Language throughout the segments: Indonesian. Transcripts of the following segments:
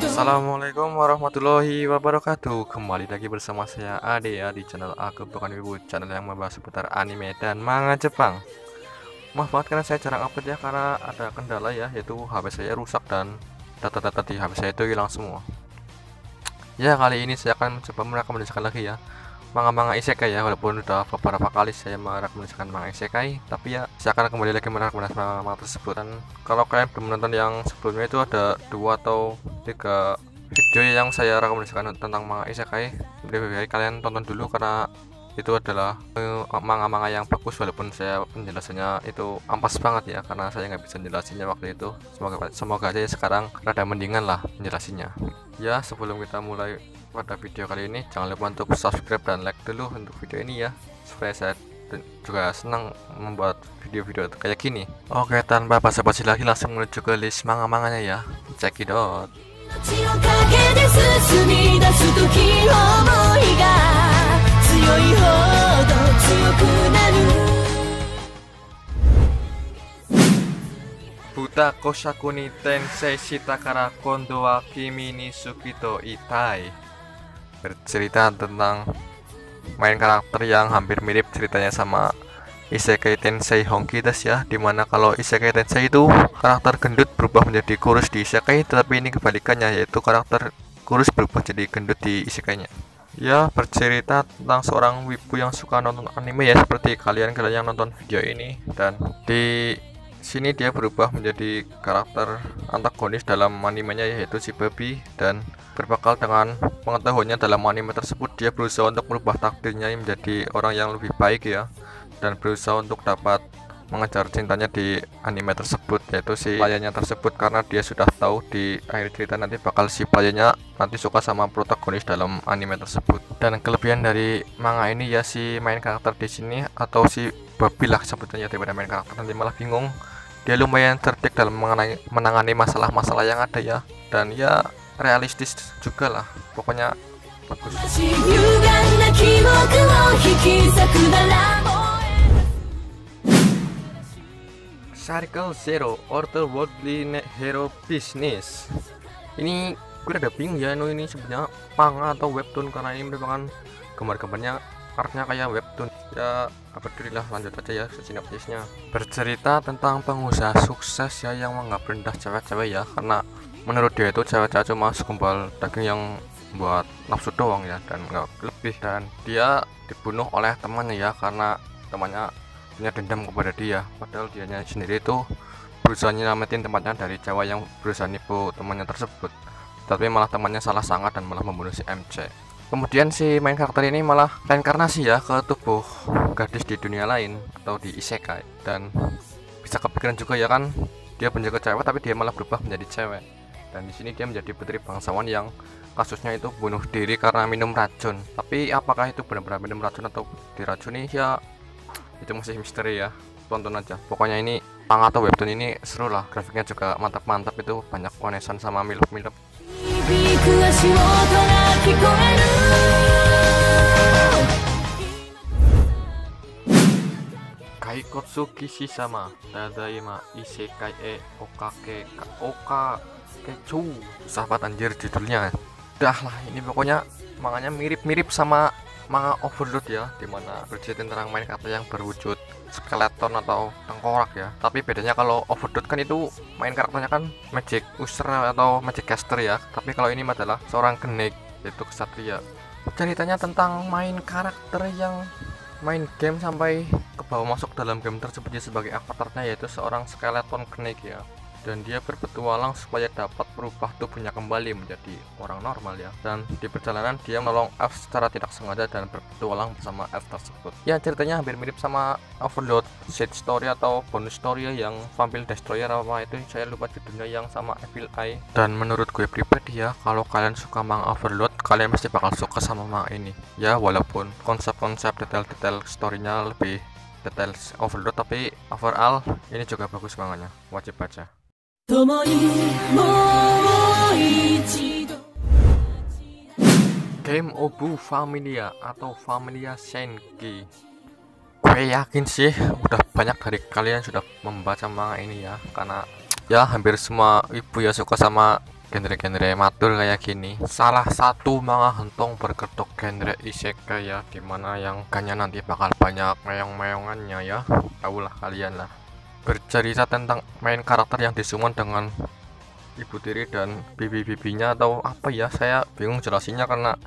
Assalamualaikum warahmatullahi wabarakatuh. Kembali lagi bersama saya Ade ya di channel Aku Bukan Wibu, channel yang membahas seputar anime dan manga Jepang. Maaf banget karena saya jarang upload ya, karena ada kendala ya, yaitu HP saya rusak dan data-data di HP saya itu hilang semua. Ya, kali ini saya akan mencoba merekomendasikan lagi ya manga-manga isekai ya, walaupun udah beberapa kali saya merekomendasikan manga isekai, tapi ya saya akan kembali lagi merekomendasikan manga tersebut. Dan kalau kalian belum menonton yang sebelumnya, itu ada 2 atau 3 video yang saya rekomendasikan tentang manga isekai. Lebih baik kalian tonton dulu karena itu adalah manga-manga yang bagus, walaupun saya penjelasannya itu ampas banget ya, karena saya nggak bisa jelasinnya waktu itu. Semoga aja sekarang rada mendingan lah penjelasinnya ya. Sebelum kita mulai pada video kali ini, jangan lupa untuk subscribe dan like dulu untuk video ini ya, supaya saya juga senang membuat video-video kayak gini. Oke, tanpa basa-basi lagi langsung menuju ke list manga-manganya ya. Check it out. Buta Kosaku ni Tensei Shitakara Kondo wa Kimi ni Suki to Itai, bercerita tentang main karakter yang hampir mirip ceritanya sama Isekai Tensei Honki Dash ya, dimana kalau Isekai Tensei itu karakter gendut berubah menjadi kurus di Isekai, tetapi ini kebalikannya, yaitu karakter kurus berubah jadi gendut di Isekainya. Ya, bercerita tentang seorang wibu yang suka nonton anime ya, seperti kalian yang nonton video ini. Dan di sini dia berubah menjadi karakter antagonis dalam animenya, yaitu si Baby, dan berbekal dengan pengetahuannya dalam anime tersebut, dia berusaha untuk merubah takdirnya menjadi orang yang lebih baik ya, dan berusaha untuk dapat mengejar cintanya di anime tersebut, yaitu si pelayannya tersebut, karena dia sudah tahu di akhir cerita nanti bakal si pelayannya nanti suka sama protagonis dalam anime tersebut. Dan kelebihan dari manga ini ya, si main karakter di sini atau si Baby lah sebutannya daripada main karakter nanti malah bingung, dia lumayan cerdik dalam menangani masalah-masalah yang ada ya, dan ya realistis juga lah, pokoknya bagus. Circle Zero Otherworldly Hero Business, ini gue udah bingung ya, ini sebenarnya manga atau webtoon, karena ini merupakan gambar-gambarnya artnya kayak webtoon ya. Alhamdulillah, lanjut aja ya sinopsisnya. Bercerita tentang pengusaha sukses ya yang menganggap rendah cewek-cewek ya, karena menurut dia itu cewek-cewek cuma segumpal daging yang buat nafsu doang ya, dan nggak lebih. Dan dia dibunuh oleh temannya ya, karena temannya punya dendam kepada dia, padahal dianya sendiri itu berusaha nyelamatin tempatnya dari cewek yang berusaha nipu temannya tersebut, tapi malah temannya salah sangat dan malah membunuh si MC. Kemudian si main karakter ini malah reinkarnasi ya ke tubuh gadis di dunia lain atau di isekai, dan bisa kepikiran juga ya kan, dia penjaga cewek tapi dia malah berubah menjadi cewek. Dan di sini dia menjadi putri bangsawan yang kasusnya itu bunuh diri karena minum racun. Tapi apakah itu benar-benar minum racun atau diracuni ya, itu masih misteri ya, tonton aja. Pokoknya ini manga atau webtoon ini seru lah, grafiknya juga mantap-mantap, itu banyak konesan sama milep-milep. Kaikotsuki Shishama Tadaima Isekai Okake Okakechu, sahabat anjir judulnya. Dah lah, ini pokoknya manganya mirip-mirip sama manga Overlord ya, dimana bercerita tentang main karakter yang berwujud skeleton atau tengkorak ya. Tapi bedanya kalau Overlord kan itu main karakternya kan magic user atau magic caster ya, tapi kalau ini adalah seorang kenik, yaitu kesatria. Ceritanya tentang main karakter yang main game sampai ke bawah masuk dalam game tersebut ya, sebagai avatarnya yaitu seorang skeleton kenik ya, dan dia berpetualang supaya dapat merubah tubuhnya kembali menjadi orang normal ya. Dan di perjalanan dia menolong F secara tidak sengaja dan berpetualang bersama F tersebut. Ya, ceritanya hampir mirip sama Overlord side story atau bonus story yang Vampire Destroyer apa itu, saya lupa judulnya, yang sama Evil Eye. Dan menurut gue pribadi ya, kalau kalian suka manga Overlord, kalian pasti bakal suka sama manga ini ya, walaupun konsep-konsep detail-detail storynya lebih detail Overlord, tapi overall ini juga bagus manganya, wajib baca. Game Obu Familia atau Familia Senki. Gue yakin sih udah banyak dari kalian sudah membaca manga ini ya, karena Ya hampir semua ibu ya suka sama genre-genre matur kayak gini. Salah satu manga hentong berkedok genre isekai ya, dimana yang kayaknya nanti bakal banyak meong-meongannya ya. Tahulah kalian lah. Bercerita tentang main karakter yang disummon dengan ibu tiri dan bibi-bibinya atau apa ya, saya bingung jelasinnya karena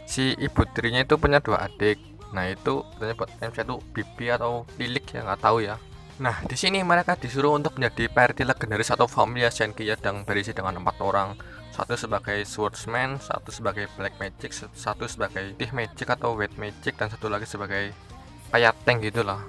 si ibu tirinya itu punya dua adik. Nah itu katanya buat MC itu bibi atau lilik ya, nggak tahu ya. Nah, di sini mereka disuruh untuk menjadi party legendaris atau familia Shenki yang berisi dengan 4 orang. Satu sebagai swordsman, satu sebagai black magic, satu sebagai death magic atau white magic, dan satu lagi sebagai kayak tank gitulah.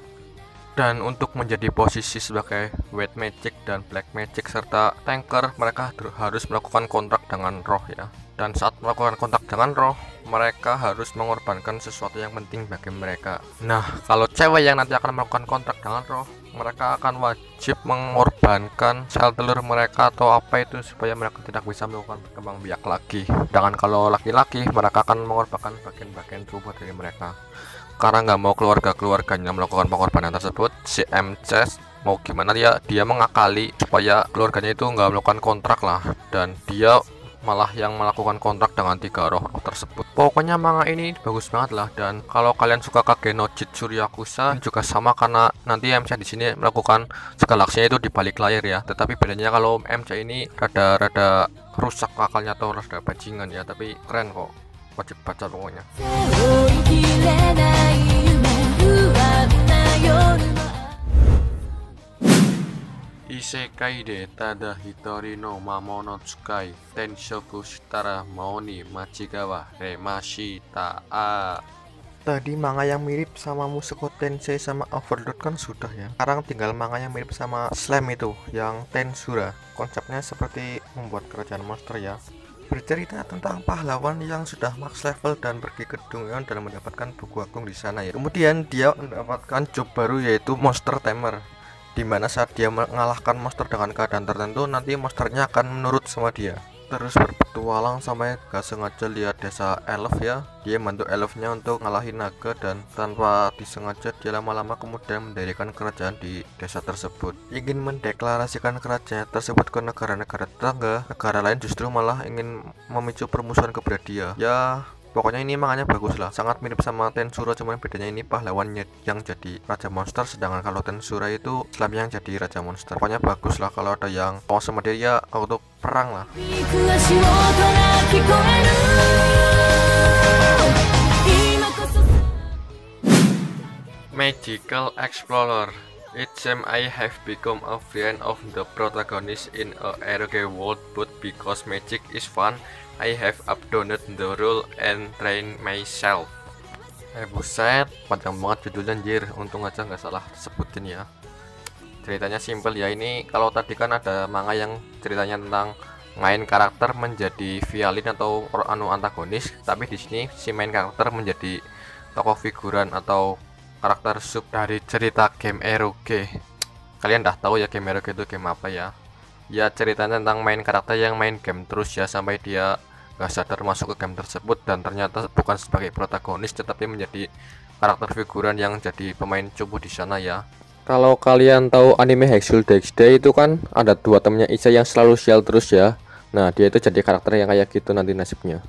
Dan untuk menjadi posisi sebagai white magic dan black magic serta tanker, mereka harus melakukan kontrak dengan roh ya. Dan saat melakukan kontak dengan roh, mereka harus mengorbankan sesuatu yang penting bagi mereka. Nah, kalau cewek yang nanti akan melakukan kontrak dengan roh, mereka akan wajib mengorbankan sel telur mereka atau apa itu supaya mereka tidak bisa melakukan berkembang biak lagi. Sedangkan kalau laki-laki, mereka akan mengorbankan bagian-bagian tubuh dari mereka. Karena nggak mau keluarganya melakukan pengorbanan tersebut, si MC mau gimana dia mengakali supaya keluarganya itu nggak melakukan kontrak lah, dan dia malah yang melakukan kontrak dengan 3 roh tersebut. Pokoknya manga ini bagus banget lah, dan kalau kalian suka Kage no Jitsu Yakuza juga sama, karena nanti MC di sini melakukan segala aksinya itu di balik layar ya. Tetapi bedanya kalau MC ini rada rusak akalnya atau rada bajingan ya, tapi keren kok. Wajib baca pokoknya. Isekai de tada hitori no Mamonotsukai Tenshoku shitara maoni machigawa remashita. Tadi manga yang mirip sama Mushoku Tensei sama Overlord kan sudah ya. Sekarang tinggal manga yang mirip sama Slam itu, yang Tensura. Konsepnya seperti membuat kerajaan monster ya. Bercerita tentang pahlawan yang sudah max level dan pergi ke Dungeon dan mendapatkan buku agung di sana ya. Kemudian dia mendapatkan job baru yaitu Monster Tamer, dimana saat dia mengalahkan monster dengan keadaan tertentu, nanti monsternya akan menurut sama dia. Terus berpetualang sampai gak sengaja lihat desa elf ya. Dia bantu elfnya untuk ngalahin naga, dan tanpa disengaja dia lama-lama kemudian mendirikan kerajaan di desa tersebut. Ingin mendeklarasikan kerajaan tersebut ke negara-negara tetangga, negara lain justru malah ingin memicu permusuhan kepada dia. Ya pokoknya ini manganya bagus lah, sangat mirip sama Tensura, cuman bedanya ini pahlawannya yang jadi raja monster, sedangkan kalau Tensura itu Islam yang jadi raja monster. Pokoknya bagus lah, kalau ada yang mau sama dia ya auto perang lah. Magical Explorer. It seems I have become a friend of the protagonist in a RPG world, but because magic is fun, I have abandoned the rule and train myself. Buset, panjang banget judulnya anjir. Untung aja nggak salah sebutin ya. Ceritanya simple ya. Ini kalau tadi kan ada manga yang ceritanya tentang main karakter menjadi villain atau antagonis, tapi di sini si main karakter menjadi tokoh figuran atau karakter sub dari cerita game RPG. Kalian dah tahu ya game RPG itu game apa ya? Ya ceritanya tentang main karakter yang main game terus ya sampai dia gak sadar masuk ke game tersebut, dan ternyata bukan sebagai protagonis tetapi menjadi karakter figuran yang jadi pemain cupu di sana ya. Kalau kalian tahu anime Hexul Dex Day itu kan ada 2 temennya Isa yang selalu sial terus ya. Nah dia itu jadi karakter yang kayak gitu nanti nasibnya.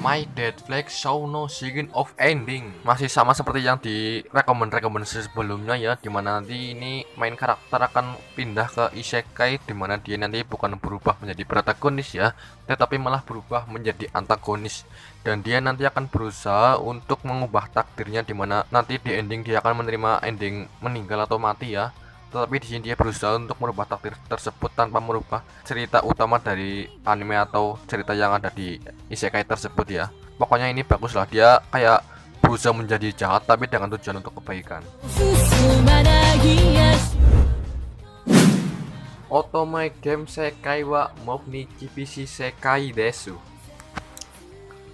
My Dead Flag Show No Sign of Ending. Masih sama seperti yang di rekomendasi sebelumnya ya, dimana nanti ini main karakter akan pindah ke isekai, dimana dia nanti bukan berubah menjadi protagonis ya, tetapi malah berubah menjadi antagonis. Dan dia nanti akan berusaha untuk mengubah takdirnya, dimana nanti di ending dia akan menerima ending meninggal atau mati ya. Tetapi di sini dia berusaha untuk merubah takdir tersebut tanpa merubah cerita utama dari anime atau cerita yang ada di isekai tersebut ya. Pokoknya ini bagus lah, dia kayak berusaha menjadi jahat tapi dengan tujuan untuk kebaikan. Otome game Sekai wa Mouni Kibisi Sekai desu.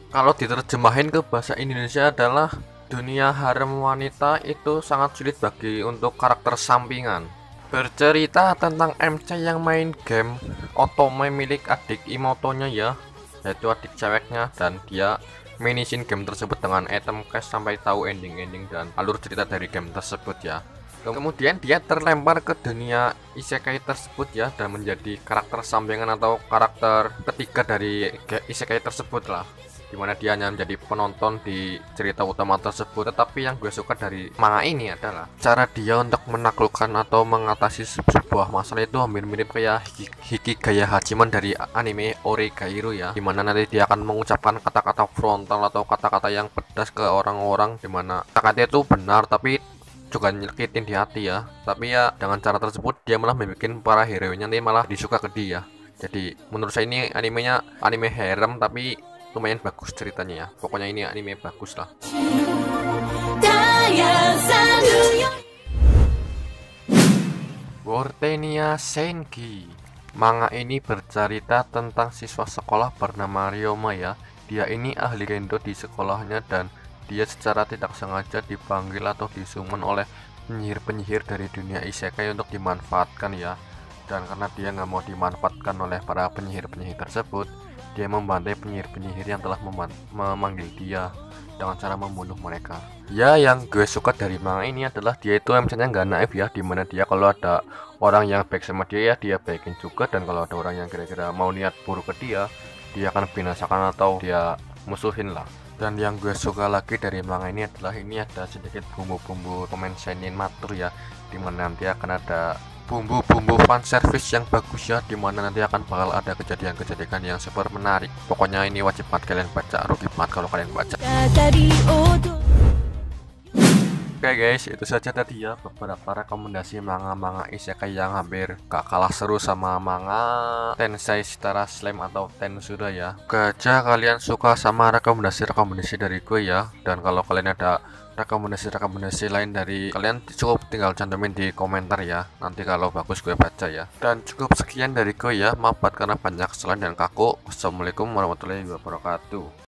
Kalau diterjemahin ke bahasa Indonesia adalah dunia harem wanita itu sangat sulit bagi untuk karakter sampingan. Bercerita tentang MC yang main game Otome milik adik Imotonya ya, yaitu adik ceweknya, dan dia mini scene game tersebut dengan item cash sampai tahu ending-ending dan alur cerita dari game tersebut ya. Kemudian dia terlempar ke dunia isekai tersebut ya, dan menjadi karakter sampingan atau karakter ketiga dari isekai tersebut lah, dimana dia hanya menjadi penonton di cerita utama tersebut. Tetapi yang gue suka dari manga ini adalah cara dia untuk menaklukkan atau mengatasi sebuah masalah itu hampir mirip kayak Hikigaya Hachiman dari anime Oregairu ya, dimana nanti dia akan mengucapkan kata-kata frontal atau kata-kata yang pedas ke orang-orang, dimana kata-kata itu benar tapi juga nyakitin di hati ya. Tapi ya dengan cara tersebut dia malah membuat para hero-nya nanti malah disuka ke dia. Jadi menurut saya ini animenya anime harem tapi lumayan bagus ceritanya ya. Pokoknya ini anime bagus lah. Wortenia Senki. Manga ini bercerita tentang siswa sekolah bernama Ryoma ya. Dia ini ahli kendo di sekolahnya dan dia secara tidak sengaja dipanggil atau disummon oleh penyihir-penyihir dari dunia isekai untuk dimanfaatkan ya. Dan karena dia nggak mau dimanfaatkan oleh para penyihir-penyihir tersebut, dia membantai penyihir-penyihir yang telah memanggil dia dengan cara membunuh mereka. Ya, yang gue suka dari manga ini adalah dia itu misalnya nggak naif ya, dimana dia kalau ada orang yang baik sama dia ya dia baikin juga, dan kalau ada orang yang kira-kira mau niat buruk ke dia akan binasakan atau dia musuhin lah. Dan yang gue suka lagi dari manga ini adalah ini ada sedikit bumbu-bumbu komen seinen matur ya, dimana nanti akan ada bumbu-bumbu fan service yang bagus ya, dimana nanti akan bakal ada kejadian-kejadian yang super menarik. Pokoknya ini wajib banget kalian baca, rugi banget kalau kalian baca. Oke guys, itu saja tadi ya beberapa rekomendasi manga-manga isekai yang hampir gak kalah seru sama manga Tensei Shitara Slam atau Tensura ya. Oke aja kalian suka sama rekomendasi-rekomendasi dari gue ya. Dan kalau kalian ada rekomendasi-rekomendasi lain dari kalian, cukup tinggal cantumin di komentar ya. Nanti kalau bagus gue baca ya. Dan cukup sekian dari gue ya. Maaf banget karena banyak kesalahan dan kaku. Wassalamualaikum warahmatullahi wabarakatuh.